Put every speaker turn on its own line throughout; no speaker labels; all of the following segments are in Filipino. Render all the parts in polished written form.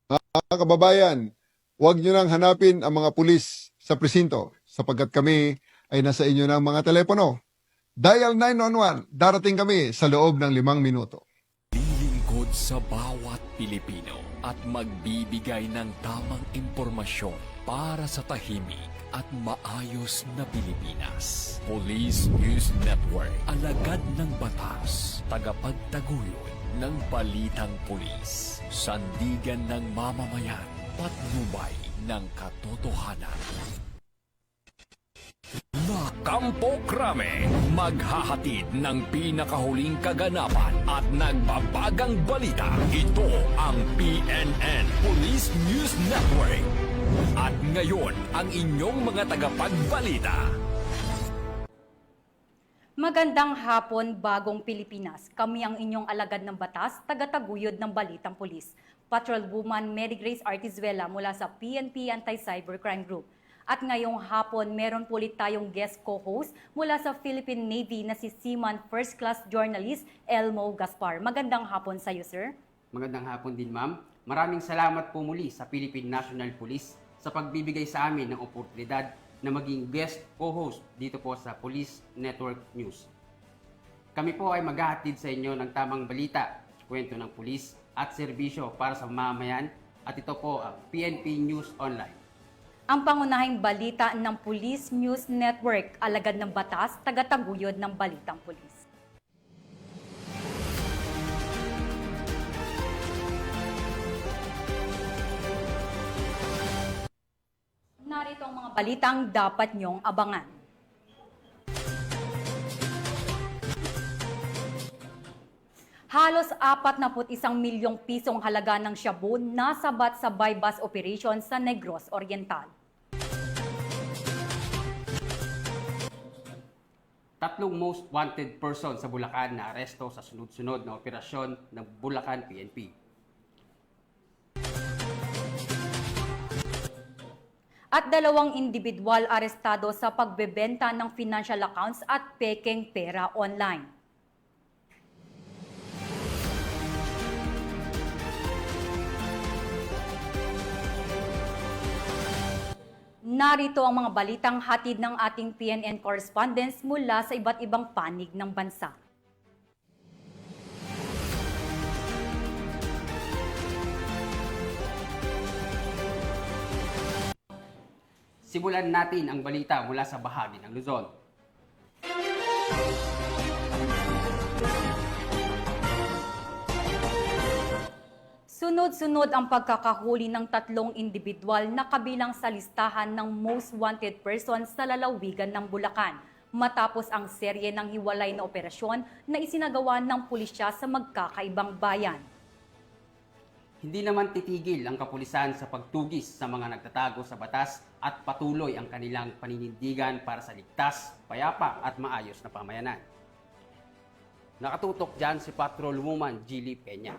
Mga kababayan, huwag nyo nang hanapin ang mga pulis sa presinto sapagkat kami ay nasa inyo ng mga telepono. Dial 911, darating kami sa loob ng 5 minuto.
Lilingkod sa bawat Pilipino at magbibigay ng tamang impormasyon para sa tahimik at maayos na Pilipinas. Police News Network, alagad ng batas, tagapagtaguyod ng balitang pulis, sandigan ng mamamayan, patnubay ng katotohanan. Kampo Krame, maghahatid ng pinakahuling kaganapan at nagbabagang balita. Ito ang PNN Police News Network. At ngayon, ang inyong mga tagapagbalita.
Magandang hapon, Bagong Pilipinas. Kami ang inyong alagad ng batas, tagataguyod ng Balitang Pulis. Patrolwoman Mary Grace Artizuela mula sa PNP Anti-Cybercrime Group. At ngayong hapon, meron po ulit tayong guest co-host mula sa Philippine Navy na si Seaman First Class Journalist Elmo Gaspar. Magandang hapon sa iyo, sir.
Magandang hapon din, ma'am. Maraming salamat po muli sa Philippine National Police sa pagbibigay sa amin ng oportunidad na maging guest co-host dito po sa Police Network News. Kami po ay maghahatid sa inyo ng tamang balita, kwento ng pulis at serbisyo para sa mamamayan at ito po ang PNP News Online.
Ang pangunahing balita ng Police News Network, alagad ng batas, tagataguyod ng Balitang Pulis. Narito ang mga balitang dapat niyong abangan. Halos 41 milyong pisong halaga ng shabu nasabat sa buy-bust operation sa Negros Oriental.
Tatlong most wanted person sa Bulacan na aresto sa sunod-sunod na operasyon ng Bulacan PNP.
At 2 individual arestado sa pagbebenta ng financial accounts at pekeng pera online. Narito ang mga balitang hatid ng ating PNN correspondents mula sa iba't ibang panig ng bansa.
Simulan natin ang balita mula sa bahagi ng Luzon.
Sunod-sunod ang pagkakahuli ng 3 individual na kabilang sa listahan ng most wanted persons sa lalawigan ng Bulacan matapos ang serye ng hiwalay na operasyon na isinagawa ng pulisya sa magkakaibang bayan.
Hindi naman titigil ang kapulisan sa pagtugis sa mga nagtatago sa batas at patuloy ang kanilang paninindigan para sa ligtas, payapa at maayos na pamayanan. Nakatutok dyan si Patrolwoman Gilly Peña.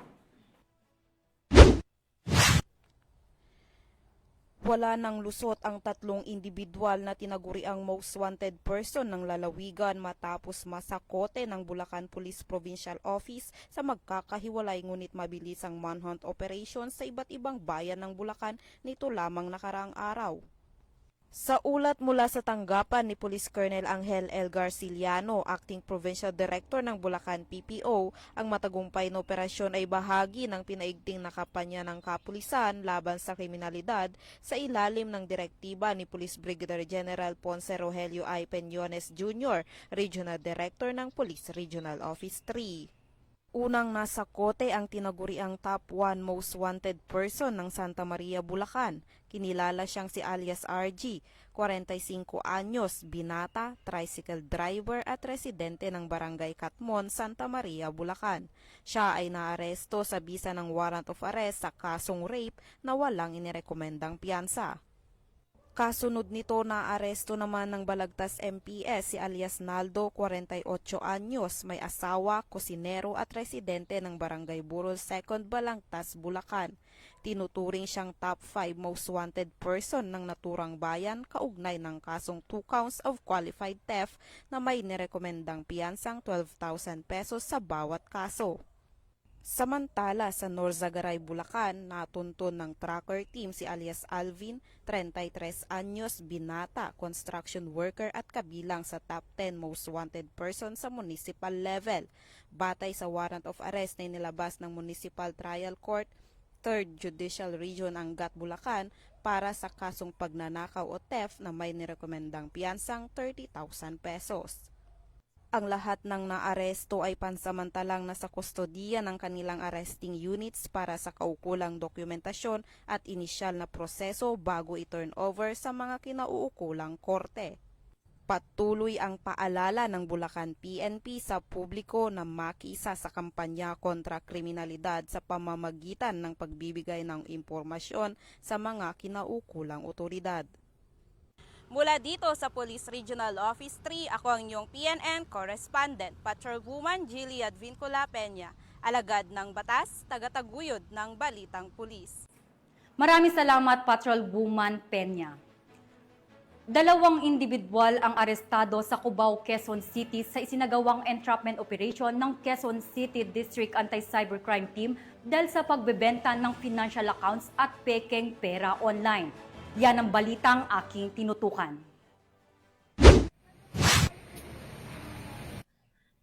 Wala nang lusot ang 3 individual na tinaguriang most wanted person ng lalawigan matapos masakote ng Bulacan Police Provincial Office sa magkakahiwalay ngunit mabilisang manhunt operation sa iba't ibang bayan ng Bulacan nito lamang nakaraang araw. Sa ulat mula sa tanggapan ni Police Colonel Angel L. Garciliano, Acting Provincial Director ng Bulacan PPO, ang matagumpay na operasyon ay bahagi ng pinaigting na kampanya ng kapulisan laban sa kriminalidad sa ilalim ng direktiba ni Police Brigadier General Ponce Rogelio I. Peñones Jr., Regional Director ng Police Regional Office 3. Unang nasakote ang tinaguriang top 1 most wanted person ng Santa Maria, Bulacan. Kinilala siyang si alias RG, 45 anyos, binata, tricycle driver at residente ng Barangay Katmon, Santa Maria, Bulacan. Siya ay naaresto sa bisa ng warrant of arrest sa kasong rape na walang inirekomendang piyansa. Kasunod nito na aresto naman ng Balagtas MPS si alias Naldo, 48 anyos, may asawa, kusinero at residente ng Barangay Burol 2nd Balagtas, Bulacan. Tinuturing siyang top 5 most wanted person ng naturang bayan kaugnay ng kasong 2 counts of qualified theft na may nirekomendang piyansang 12,000 pesos sa bawat kaso. Samantala sa Norzagaray, Bulacan, natuntun ng tracker team si alias Alvin, 33 anyos, binata, construction worker at kabilang sa top 10 most wanted person sa municipal level. Batay sa warrant of arrest na inilabas ng Municipal Trial Court, 3rd Judicial Region Angat, Bulacan para sa kasong pagnanakaw o theft na may nirekomendang piyansang 30,000 pesos. Ang lahat ng naaresto ay pansamantalang nasa kustodiya ng kanilang arresting units para sa kaukulang dokumentasyon at inisyal na proseso bago i-turn over sa mga kinauukulang korte. Patuloy ang paalala ng Bulacan PNP sa publiko na makiisa sa kampanya kontra kriminalidad sa pamamagitan ng pagbibigay ng impormasyon sa mga kinaukulang otoridad. Mula dito sa Police Regional Office 3, ako ang inyong PNN Correspondent, Patrolwoman Jilly Advincula Peña, alagad ng batas, tagataguyod ng Balitang Pulis.
Maraming salamat, Patrolwoman Peña. 2 individual ang arestado sa Cubao, Quezon City sa isinagawang entrapment operation ng Quezon City District Anti-Cybercrime Team dahil sa pagbebenta ng financial accounts at pekeng pera online. Yan ang balitang aking tinutukan.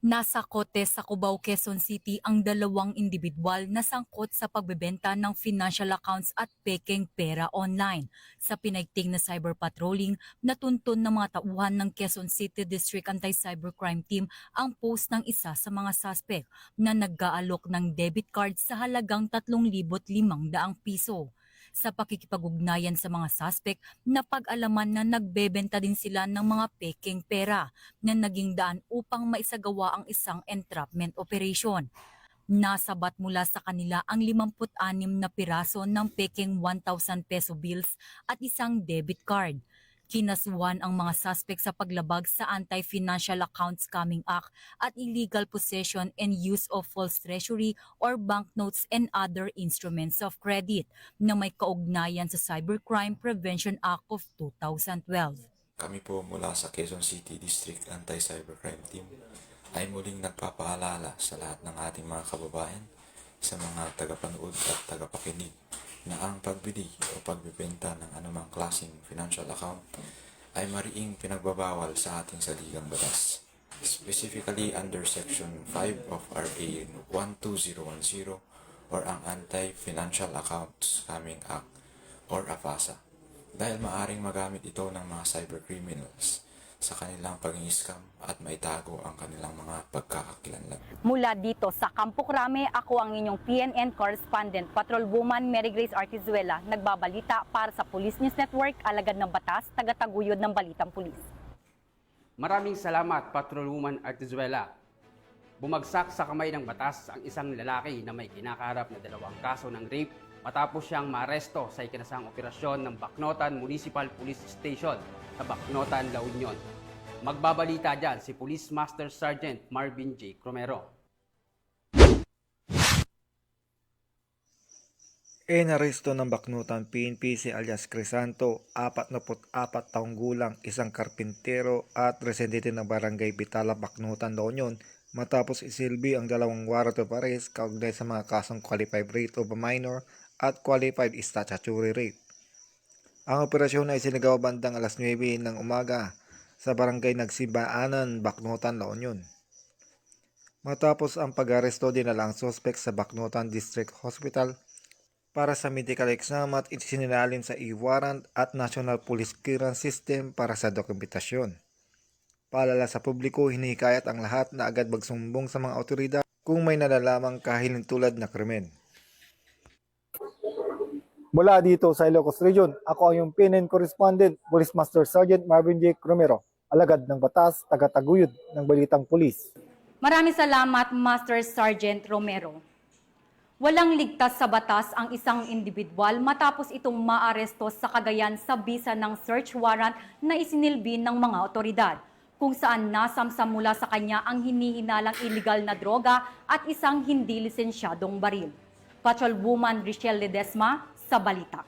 Nasa kote sa Cubao, Quezon City ang 2 individual na sangkot sa pagbebenta ng financial accounts at pekeng pera online. Sa pinaigting na cyber patrolling, natuntun ng mga tauhan ng Quezon City District Anti-Cybercrime Team ang post ng isa sa mga suspect na nag-aalok ng debit card sa halagang 3,500 piso. Sa pakikipag-ugnayan sa mga suspect, napag-alaman na nagbebenta din sila ng mga pekeng pera na naging daan upang maisagawa ang isang entrapment operation. Nasabat mula sa kanila ang 56 na piraso ng pekeng 1,000 peso bills at isang debit card. Kinasuhan ang mga suspect sa paglabag sa Anti-Financial Accounts Scamming Act at illegal possession and use of false treasury or banknotes and other instruments of credit na may kaugnayan sa Cybercrime Prevention Act of 2012.
Kami po mula sa Quezon City District Anti-Cybercrime Team ay muling nagpapaalala sa lahat ng ating mga kababayan, sa mga tagapanood at tagapakinig na ang pagbili o pagbibenta ng anumang klaseng financial account ay mariing pinagbabawal sa ating saligang batas. Specifically under Section 5 of RA 12010 or ang Anti-Financial Accounts Scamming Act or AFASA, dahil maaring magamit ito ng mga cybercriminals sa kanilang pag-i-scam at maitago ang kanilang mga pagkakakilanlan.
Mula dito sa Campo Crame, ako ang inyong PNN Correspondent, Patrolwoman Mary Grace Artizuela, nagbabalita para sa Police News Network, alagad ng batas, tagataguyod ng Balitang Pulis.
Maraming salamat, Patrolwoman Artizuela. Bumagsak sa kamay ng batas ang isang lalaki na may kinakaharap na 2 kaso ng rape matapos siyang maaresto sa ikinasang operasyon ng Bacnotan Municipal Police Station sa Bacnotan, La Union. Magbabalita dyan si Police Master Sergeant Marvin J. Cromero.
Inaresto ng Bacnotan PNP si alias Crisanto, 44 taong gulang, isang karpintero at residente ng Barangay Bitala, Bacnotan, La Union, matapos isilbi ang 2 warrant of arrest kaugnay sa mga kasong qualified rape of a minor at qualified statutory rape. Ang operasyon ay sinagawa bandang alas 9 ng umaga sa Barangay Nagsibaanan, Bacnotan, La Union. Matapos ang pag-aresto, dinala ang suspect sa Bacnotan District Hospital para sa medical exam at isinilin sa e-warrant at National Police Clearance System para sa dokumentasyon. Paalala sa publiko, hinihikayat ang lahat na agad magsumbong sa mga otoridad kung may nalalamang kahilintulad na krimen.
Mula dito sa Ilocos Region, ako ang iyong PNN Correspondent, Police Master Sergeant Marvin J. Cromero, alagad ng batas, tagataguyod ng Balitang Pulis.
Maraming salamat, Master Sergeant Romero. Walang ligtas sa batas ang isang individual matapos itong maaresto sa Cagayan sa bisa ng search warrant na isinilbi ng mga otoridad, kung saan nasamsam mula sa kanya ang hinihinalang illegal na droga at isang hindi lisensyadong baril. Patrolwoman Richelle Ledesma sa balita.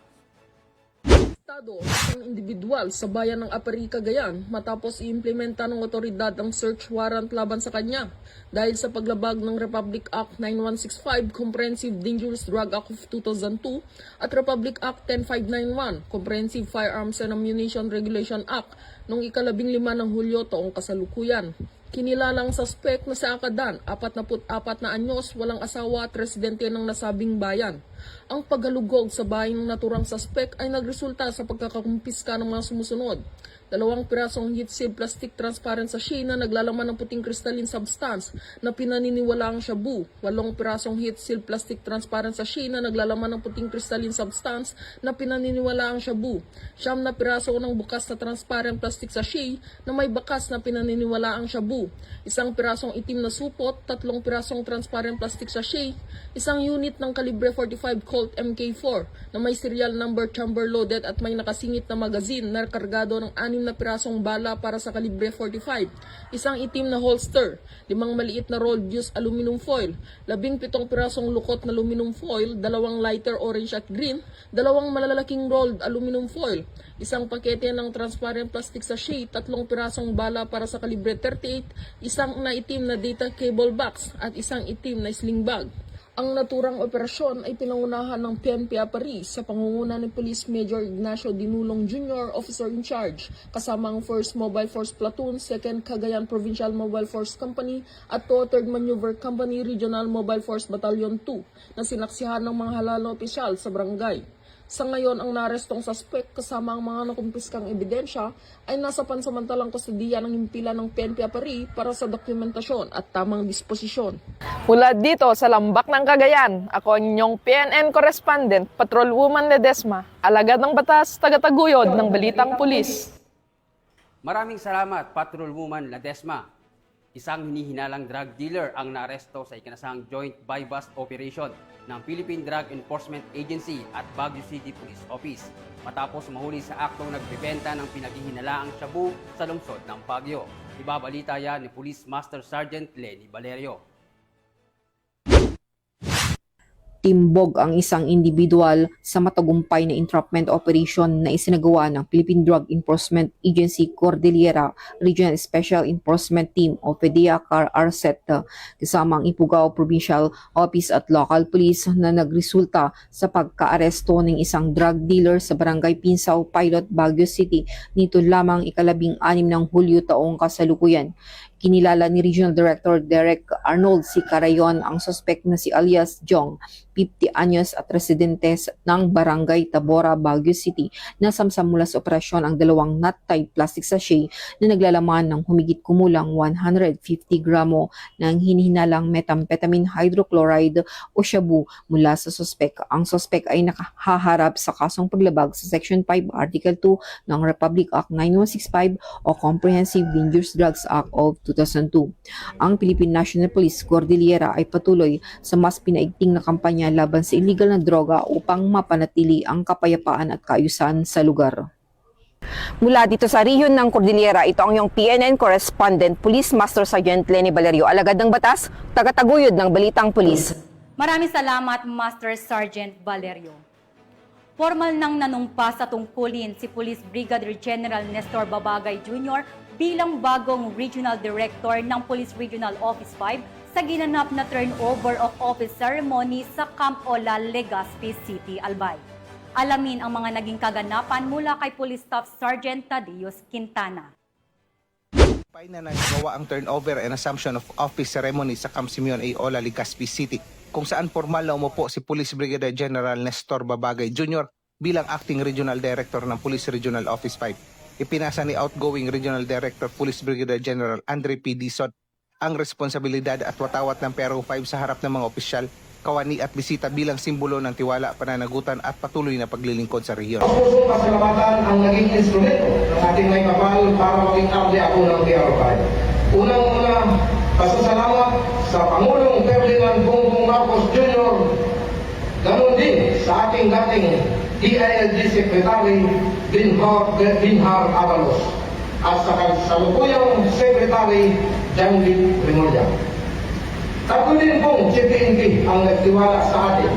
arestado ang isang individual sa bayan ng Apari, Cagayan matapos i-implementa ng otoridad ang search warrant laban sa kanya dahil sa paglabag ng Republic Act 9165 Comprehensive Dangerous Drug Act of 2002 at Republic Act 10591 Comprehensive Firearms and Ammunition Regulation Act noong ika-15 ng Hulyo taong kasalukuyan. Kinilalang suspect na si Akadan, 44 na anyos, walang asawa at residente ng nasabing bayan. Ang paghalugog sa bahay ng naturang suspect ay nagresulta sa pagkakakumpiska ng mga sumusunod. 2 pirasong heat-sealed plastic transparent sachet na naglalaman ng puting crystalline substance na pinaniniwalaang shabu. 8 pirasong heat-sealed plastic transparent sachet na naglalaman ng puting crystalline substance na pinaniniwalaang shabu. 9 na piraso ng bukas na transparent plastic sachet na may bakas na pinaniniwalaang shabu. 1 pirasong itim na supot, 3 pirasong transparent plastic sachet, 1 unit ng kalibre 45 Colt MK4 na may serial number chamber loaded at may nakasingit na magazine na kargado ng 6 na pirasong bala para sa kalibre 45, 1 itim na holster, 5 maliit na rolled used aluminum foil, 17 pirasong lukot na aluminum foil, 2 lighter orange at green, 2 malalaking rolled aluminum foil, 1 pakete ng transparent plastic sachet, 3 pirasong bala para sa kalibre 38, 1 na itim na data cable box at 1 itim na sling bag. Ang naturang operasyon ay pinangunahan ng PNP Apari sa pangunguna ni Police Major Ignacio Dinulong Jr., Officer in Charge, kasama ang 1st Mobile Force Platoon, 2nd Cagayan Provincial Mobile Force Company at 3rd Maneuver Company Regional Mobile Force Battalion 2 na sinaksihan ng mga halal na opisyal sa barangay. Sa ngayon, ang narestong suspect kasama ang mga nakumpiskang ebidensya ay nasa pansamantalang kustodiya ng himpilan ng PNP Apari para sa dokumentasyon at tamang disposisyon.
Mula dito sa Lambak ng Cagayan, ako ang inyong PNN correspondent, Patrolwoman Ledesma, alagad ng batas, tagataguyod ng Balitang Pulis.
Maraming salamat, Patrolwoman Ledesma. Isang hinihinalang drug dealer ang naaresto sa ikinasang joint buy-bust operation ng Philippine Drug Enforcement Agency at Baguio City Police Office matapos mahuli sa aktong nagbebenta ng pinaghihinalaang shabu sa lungsod ng Baguio. Ibabalita yan ni Police Master Sergeant Lenny Valerio.
Timbog ang isang individual sa matagumpay na entrapment operation na isinagawa ng Philippine Drug Enforcement Agency Cordillera Regional Special Enforcement Team o PDEACAR RSET kasama ang Ifugao Provincial Office at local police na nagresulta sa pagkaaresto ng isang drug dealer sa Barangay Pinsaw, Pilot, Baguio City nito lamang ika-16 ng Hulyo taong kasalukuyan. Kinilala ni Regional Director Derek Arnold C. Carayon ang suspect na si alias Jong, 50 anyos at residente ng Barangay Tabora, Baguio City na samsam mula sa operasyon ang 2 nut-type plastic sachet na naglalaman ng humigit kumulang 150 gramo ng hinihinalang methamphetamine hydrochloride o shabu mula sa suspect. Ang suspect ay nakaharap sa kasong paglabag sa Section 5, Article 2 ng Republic Act 9165 o Comprehensive Dangerous Drugs Act of 2002. Ang Philippine National Police Cordillera ay patuloy sa mas pinaigting na kampanya laban sa illegal na droga upang mapanatili ang kapayapaan at kaayusan sa lugar.
Mula dito sa rehiyon ng Cordillera, ito ang iyong PNN correspondent, Police Master Sergeant Lenny Valerio, alagad ng batas, tagataguyod ng Balitang Pulis.
Maraming salamat, Master Sergeant Valerio. Formal nang nanumpa sa tungkulin si Police Brigadier General Nestor Babagay Jr. bilang bagong Regional Director ng Police Regional Office 5 sa ginanap na turnover of office ceremony sa Camp Olal, Legazpi City, Albay. Alamin ang mga naging kaganapan mula kay Police Staff Sergeant Tadeus Quintana.
Na nagawa ang turnover and assumption of office ceremony sa Camp Simeon A. Olal, Legazpi City, kung saan formal na umupo si Police Brigadier General Nestor Babagay Jr. bilang Acting Regional Director ng Police Regional Office 5. Ipinasa ni outgoing Regional Director Police Brigadier General Andre P. Dizon ang responsibilidad at watawat ng PRO 5 sa harap ng mga opisyal, kawani at bisita bilang simbolo ng tiwala, pananagutan at patuloy na paglilingkod sa rehiyon.
Pusong pasalamatan ang naging instrumento ng ating may kapal para maging abli ako ng PRO 5. Unang-una, pasasalamat sa Pangulong Ferdinand Bongbong Marcos Jr. Ganon din sa ating dating DILG Secretary Binhar Avalos at sa kasalukuyang Secretary Janvit Rimulya. Tatlo din pong CPNP ang nagtiwala sa atin.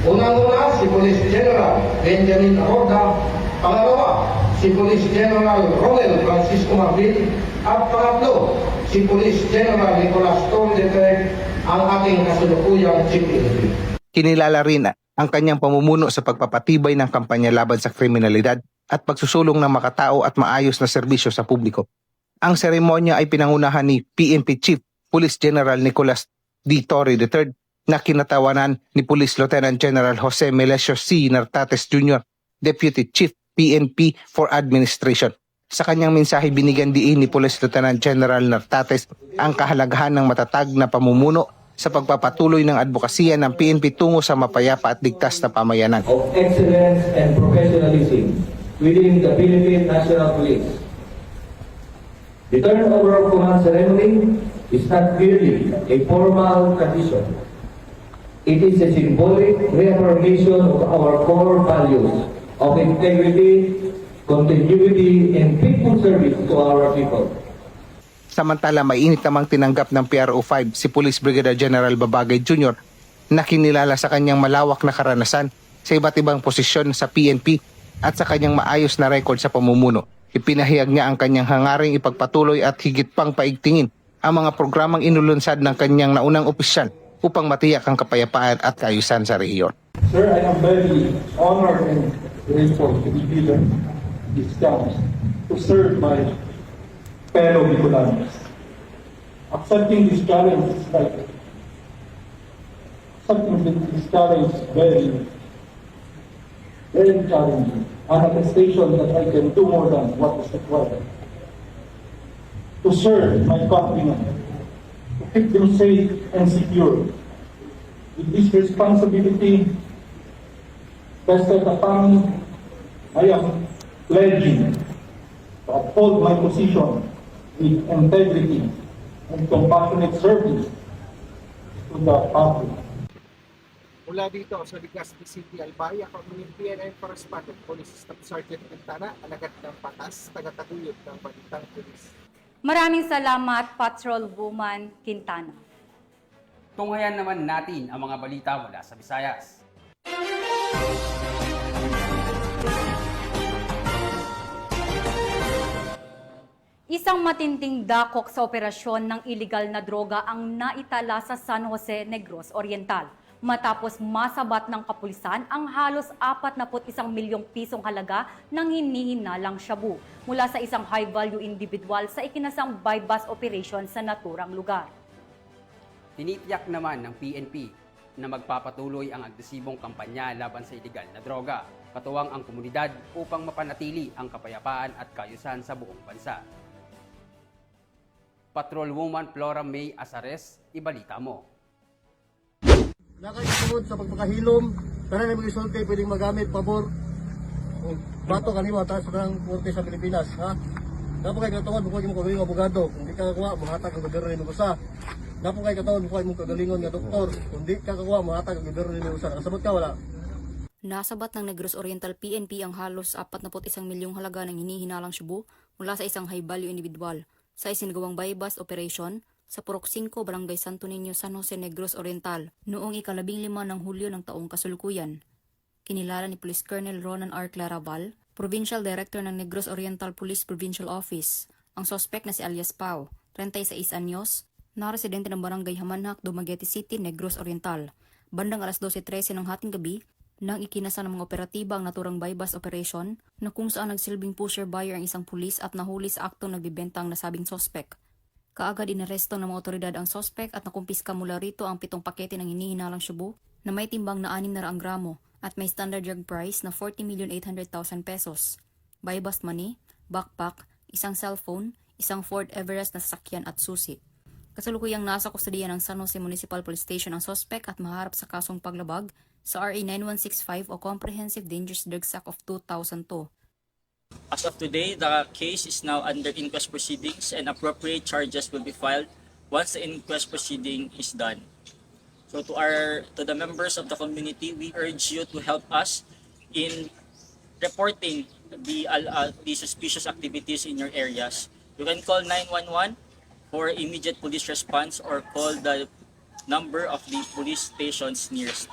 Unang-una si Police General Benjamin Acorda Pangalawa, si Police General Romel Francisco Marbil. At pangatlo, si Police General Nicolas Torre III, ang ating kasalukuyang Chief PNP.
Kinilala rin ang kanyang pamumuno sa pagpapatibay ng kampanya laban sa kriminalidad at pagsusulong ng makatao at maayos na serbisyo sa publiko. Ang seremonya ay pinangunahan ni PNP Chief Police General Nicolas D. Torre III na kinatawanan ni Police Lieutenant General Jose Melesio C. Nartates Jr., Deputy Chief PNP for Administration. Sa kanyang mensahe, binigyan diin ni Police Lieutenant General Nartates ang kahalagahan ng matatag na pamumuno sa pagpapatuloy ng advokasya ng PNP tungo sa mapayapa at ligtas na pamayanan.
Of excellence and professionalism within the Philippine National Police. The turnover of command ceremony is not merely a formal tradition. It is a symbolic reaffirmation of our core values of integrity, continuity, and faithful service to our people.
Samantala, mainit namang tinanggap ng PRO5 si Police Brigadier General Babagay Jr. na kinilala sa kanyang malawak na karanasan sa iba't ibang posisyon sa PNP at sa kanyang maayos na record sa pamumuno. Ipinahayag niya ang kanyang hangaring ipagpatuloy at higit pang paigtingin ang mga programang inulunsad ng kanyang naunang opisyal upang matiyak ang kapayapaan at kaayusan sa rehiyon.
Sir, I am very honored and grateful to be given this chance to serve my fellow Bicolanos. Accepting this challenge is like very challenging. An attestation that I can do more than what is required. To serve my countrymen, to keep them safe and secure. With this responsibility vested upon me, I am pledging to uphold my position with integrity and compassionate service to the public.
Mula dito sa Legazpi City, Albay, ako ang PNN Correspondent, Police Staff Sergeant Quintana, alagad ng batas, tagataguyod ng Balitang Pulis.
Maraming salamat, Patrol Woman Quintana.
Tunghayan naman natin ang mga balita mula sa Visayas.
Isang matinding dakok sa operasyon ng iligal na droga ang naitala sa San Jose, Negros Oriental. Matapos masabat ng kapulisan ang halos 41 milyong pisong halaga ng hinihinalang shabu mula sa isang high-value individual sa ikinasang buy-bust operation sa naturang lugar.
Tinitiyak naman ng PNP na magpapatuloy ang agresibong kampanya laban sa iligal na droga, katuwang ang komunidad upang mapanatili ang kapayapaan at kaayusan sa buong bansa. Patrolwoman Flora May Azares, ibalita mo.
Nakaisunod sa pagpakahilom, tanan na mga isulti pwedeng magamit, pabor, bato kanima, taas ng korte sa Pilipinas. Ha? Napo kayo katawan, bukuha mo kagaling abogado. Kung di ka kakuha, mahatag ang gobyerno rin usa. Napo kayo katawan, bukuha mo kagalingon nga doktor. Kung di ka kakuha, mahatag ang gobyerno rin usa. Nakasabot ka, wala?
Nasabat ng Negros Oriental PNP ang halos 41 milyong halaga ng hinihinalang shabu mula sa isang high-value individual sa isinagawang buy-bust operation sa Purok 5, Barangay Santo Niño, San Jose, Negros Oriental noong ika-15 ng Hulyo ng taong kasalukuyan. Kinilala ni Police Colonel Ronan R. Claraval, Provincial Director ng Negros Oriental Police Provincial Office, ang sospek na si alias Pau, 36 anyos, na residente ng Barangay Hamanhak, Dumaguete City, Negros Oriental. Bandang alas 12:13 ng hating gabi, nang ikinasa ng mga operatiba ang naturang buy-bust operation na kung saan nagsilbing pusher-buyer ang isang pulis at nahuli sa aktong nagbibenta ang nasabing sospek. Kaagad inaresto ng mga otoridad ang sospek at nakumpiska mula rito ang 7 pakete ng hinihinalang shabu na may timbang na 600 gramo at may standard drug price na 40,800,000 pesos. Buy-bust money, backpack, isang cellphone, isang Ford Everest na sasakyan at susi. Kasalukuyang nasa kustodiya ng San Jose Municipal Police Station ang sospek at maharap sa kasong paglabag sa RA 9165 o Comprehensive Dangerous Drugs Act of 2002.
As of today, the case is now under inquest proceedings and appropriate charges will be filed once the inquest proceeding is done. So to the members of the community, we urge you to help us in reporting the suspicious activities in your areas. You can call 911 for immediate police response or call the number of the police stations nearest.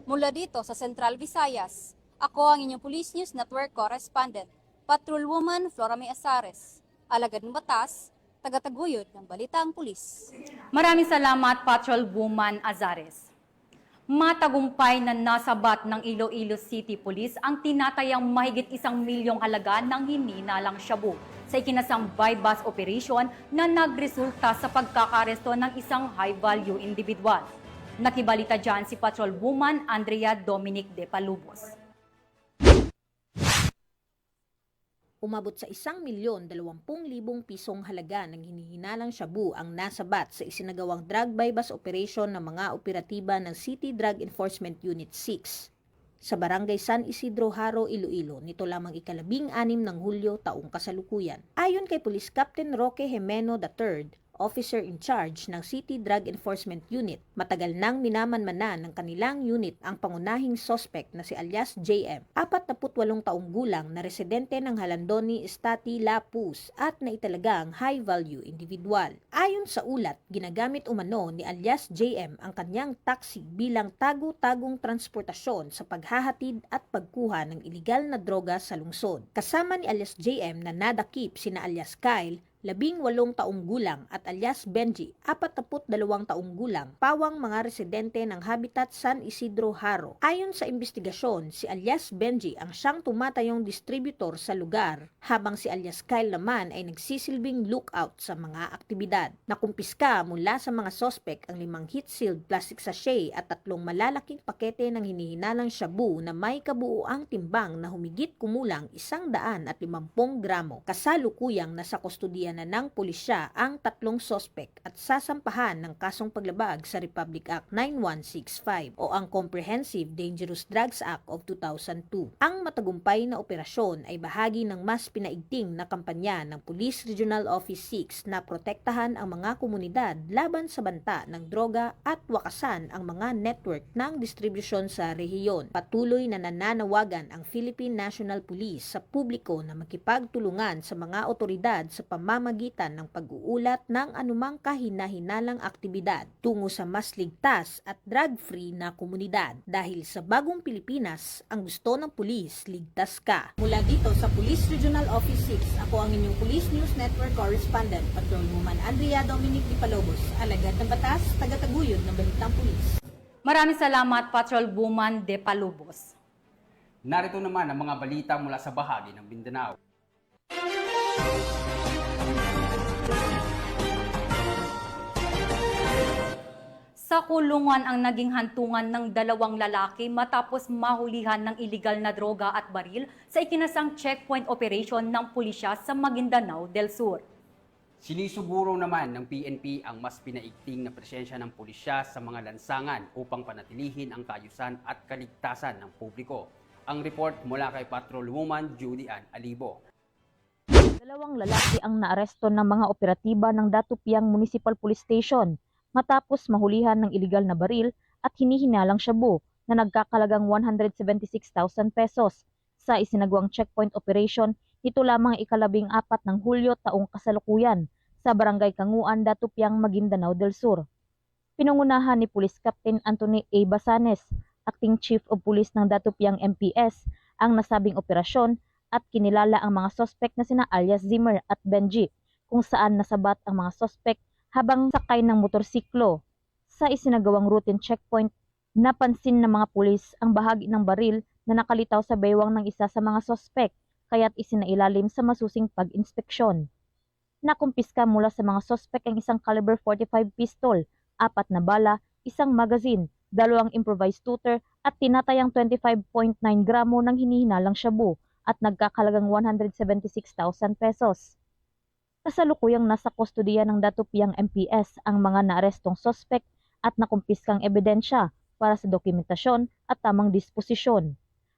Mula dito sa Central Visayas,
Ako ang inyong Police News Network correspondent, Patrolwoman Flora May Asares. Alagad ng batas, tagataguyod ng balitang pulis.
Maraming salamat, Patrolwoman Azares. Matagumpay na nasabat ng Iloilo City Police ang tinatayang mahigit 1 milyong halaga ng hininalang shabu sa ikinasang buy-bust operation na nagresulta sa pagkakaresto ng isang high-value individual. Nakibalita dyan si Patrolwoman Andrea Dominic de Palubos.
Umabot sa 1,200,000 pisong halaga ng hinihinalang shabu ang nasabat sa isinagawang drug buy-bust operation ng mga operatiba ng City Drug Enforcement Unit 6 sa Barangay San Isidro, Haro, Iloilo nito lamang ika-16 ng Hulyo taong kasalukuyan. Ayon kay Police Captain Roque Jimeno III, Officer in Charge ng City Drug Enforcement Unit, matagal nang minamanmanan ng kanilang unit ang pangunahing suspect na si alias JM, 48 taong gulang na residente ng Halandoni, Estati, Lapus at naitalagang high-value individual. Ayon sa ulat, ginagamit umano ni alias JM ang kanyang taxi bilang tago-tagong transportasyon sa paghahatid at pagkuha ng iligal na droga sa lungsod. Kasama ni alias JM na nadakip sina alias Kyle, 18 taong gulang at alias Benji, 42 taong gulang, pawang mga residente ng Habitat San Isidro, Haro. Ayon sa investigasyon, si alias Benji ang siyang tumatayong distributor sa lugar, habang si alias Kyle naman ay nagsisilbing lookout sa mga aktibidad. Nakumpiska mula sa mga sospek ang 5 heat-sealed plastic sachet at 3 malalaking pakete ng hinihinalang shabu na may kabuuang timbang na humigit kumulang 150 gramo. Kasalukuyang nasa kustodiya na ng pulisya ang 3 sospek at sasampahan ng kasong paglabag sa Republic Act 9165 o ang Comprehensive Dangerous Drugs Act of 2002. Ang matagumpay na operasyon ay bahagi ng mas pinaigting na kampanya ng Police Regional Office 6 na protektahan ang mga komunidad laban sa banta ng droga at wakasan ang mga network ng distribusyon sa rehiyon. Patuloy na nananawagan ang Philippine National Police sa publiko na makipagtulungan sa mga otoridad sa pamamagitan ng pag-uulat ng anumang kahina-hinalang aktibidad tungo sa mas ligtas at drug-free na komunidad. Dahil sa bagong Pilipinas, ang gusto ng pulis, ligtas ka. Mula dito sa Police Regional Office 6, ako ang inyong Police News Network correspondent, Patrolwoman Andrea Dominic de Palobos, alagad ng batas, tagataguyod ng balitang pulis.
Maraming salamat, Patrolwoman de Palubos.
Narito naman ang mga balita mula sa bahagi ng Mindanao.
Sa kulungan ang naging hantungan ng 2 lalaki matapos mahulihan ng iligal na droga at baril sa ikinasang checkpoint operation ng pulisya sa Maguindanao del Sur.
Sinisuguro naman ng PNP ang mas pinaigting na presensya ng pulisya sa mga lansangan upang panatilihin ang kaayusan at kaligtasan ng publiko. Ang report mula kay Patrolwoman Judy Ann Alibo.
2 lalaki ang naaresto ng mga operatiba ng Datupiang Municipal Police Station matapos mahulihan ng iligal na baril at hinihinalang shabu na nagkakalagang 176,000 pesos sa isinagawang checkpoint operation nito lamang ika-14 ng Hulyo taong kasalukuyan sa Barangay Kanguan, Datupiang, Maguindanao del Sur. Pinangunahan ni Police Captain Anthony A. Basanes, Acting Chief of Police ng Datupiang MPS, ang nasabing operasyon at kinilala ang mga sospek na sina alias Zimmer at Benji, kung saan nasabat ang mga sospek habang sakay ng motorsiklo. Sa isinagawang routine checkpoint, napansin ng mga pulis ang bahagi ng baril na nakalitaw sa baywang ng isa sa mga sospek, kaya't isinailalim sa masusing pag-inspeksyon. Nakumpiska mula sa mga sospek ang isang caliber 45 pistol, 4 na bala, isang magazine, 2 improvised shooter at tinatayang 25.9 gramo ng hinihinalang shabu at nagkakalagang 176,000 pesos. Kasalukuyang nasa kustodiya ng Datupiang MPS ang mga naarestong sospek at nakumpiskang ebidensya para sa dokumentasyon at tamang disposisyon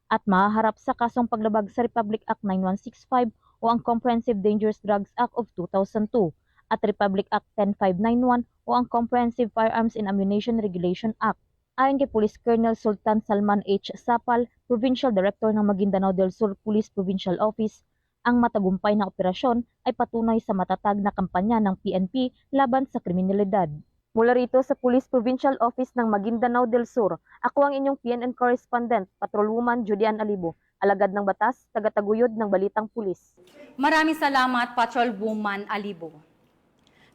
at mahaharap sa kasong paglabag sa Republic Act 9165 o ang Comprehensive Dangerous Drugs Act of 2002 at Republic Act 10591 o ang Comprehensive Firearms and Ammunition Regulation Act. Ayon kay Police Colonel Sultan Salman H. Sapal, Provincial Director ng Maguindanao del Sur Police Provincial Office, ang matagumpay na operasyon ay patunay sa matatag na kampanya ng PNP laban sa kriminalidad. Mula rito sa Police Provincial Office ng Maguindanao del Sur, ako ang inyong PNN Correspondent, Patrolwoman Julian Alibo, alagad ng batas, tagataguyod ng Balitang Pulis.
Maraming salamat, Patrolwoman Alibo.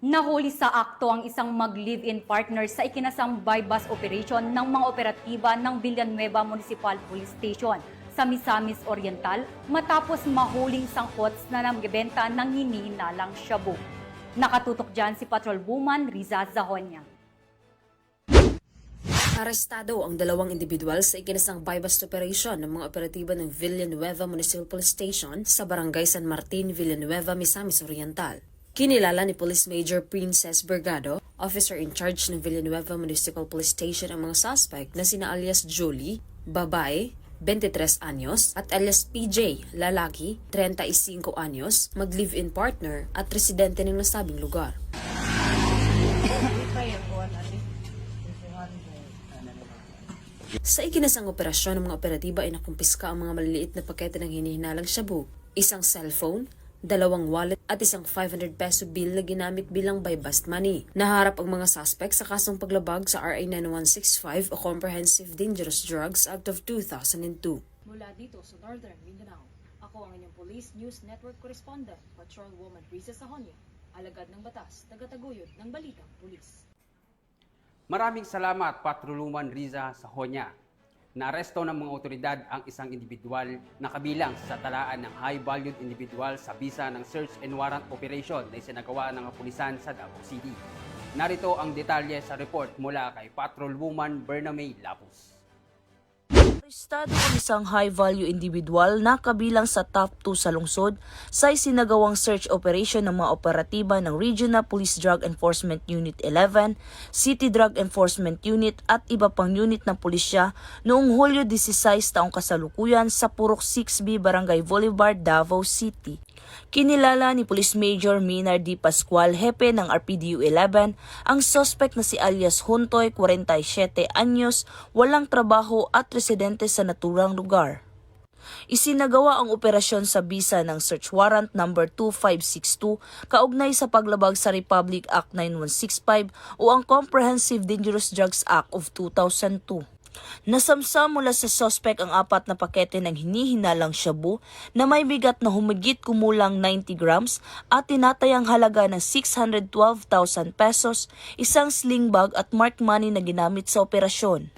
Nahuli sa akto ang isang mag-live-in partner sa ikinasang bypass operation ng mga operatiba ng Villanueva Municipal Police Station sa Misamis Oriental matapos mahuling sangkot na nagbebenta ng hinihinalang shabu. Nakatutok dyan si Patrolwoman Riza Zahonya.
Arestado ang dalawang individual sa ikinasang bypass operation ng mga operatiba ng Villanueva Municipal Police Station sa Barangay San Martin, Villanueva, Misamis Oriental. Kinilala ni Police Major Princess Bergado, officer in charge ng Villanueva Municipal Police Station ang mga suspect na sina alias Julie, babae, 23 anyos, at alias PJ, lalaki, 35 anyos, mag-live-in partner at residente ng nasabing lugar. Sa ikinasang operasyon ng mga operatiba ay nakumpiska ang mga maliliit na pakete ng hinihinalang shabu, isang cellphone, 2 wallet at isang 500 peso bill na ginamit bilang buy-bust money. Naharap ang mga suspect sa kasong paglabag sa RA 9165 o Comprehensive Dangerous Drugs Act of 2002.
Mula dito sa Northern Mindanao, ako ang inyong Police News Network Correspondent, Patrolwoman Riza Zahonya, alagad ng batas, tagataguyod ng Balitang Pulis.
Maraming salamat, Patrolwoman Riza Zahonya. Naaresto ng mga otoridad ang isang individual na kabilang sa talaan ng high-valued individual sa bisa ng search and warrant operation na isinagawa ng kapulisan sa Davao City. Narito ang detalye sa report mula kay Patrolwoman Bernamay Lapus.
Arestado ang isang high-value individual na kabilang sa top 2 sa lungsod sa isinagawang search operation ng mga operatiba ng Regional Police Drug Enforcement Unit 11, City Drug Enforcement Unit at iba pang unit ng pulisya noong Hulyo 16 taong kasalukuyan sa Purok 6B Barangay Boulevard, Davao City. Kinilala ni Police Major Minar D. Pascual, hepe ng RPDU 11, ang suspect na si alias Huntoy, 47 anyos, walang trabaho at residente sa naturang lugar. Isinagawa ang operasyon sa bisa ng Search Warrant number 2562 kaugnay sa paglabag sa Republic Act 9165 o ang Comprehensive Dangerous Drugs Act of 2002. Nasamsam mula sa suspect ang 4 na pakete ng hinihinalang shabu na may bigat na humigit kumulang 90 grams at tinatayang halaga ng 612,000 pesos, isang sling bag at marked money na ginamit sa operasyon.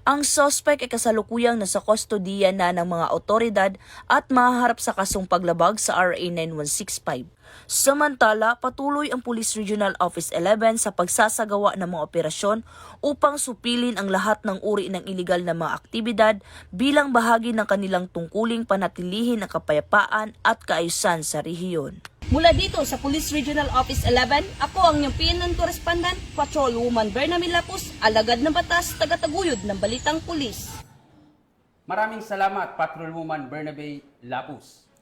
Ang suspect ay kasalukuyang nasa kustodiya na ng mga otoridad at mahaharap sa kasong paglabag sa RA 9165. Samantala, patuloy ang Police Regional Office 11 sa pagsasagawa ng mga operasyon upang supilin ang lahat ng uri ng iligal na mga aktibidad bilang bahagi ng kanilang tungkuling panatilihin ang kapayapaan at kaayusan sa rehiyon.
Mula dito sa Police Regional Office 11, ako ang inyong PNN Correspondent, Patrolwoman Bernamay Lapus, alagad ng batas, tagataguyod ng Balitang Pulis.
Maraming salamat, Patrolwoman Bernabé Lapus.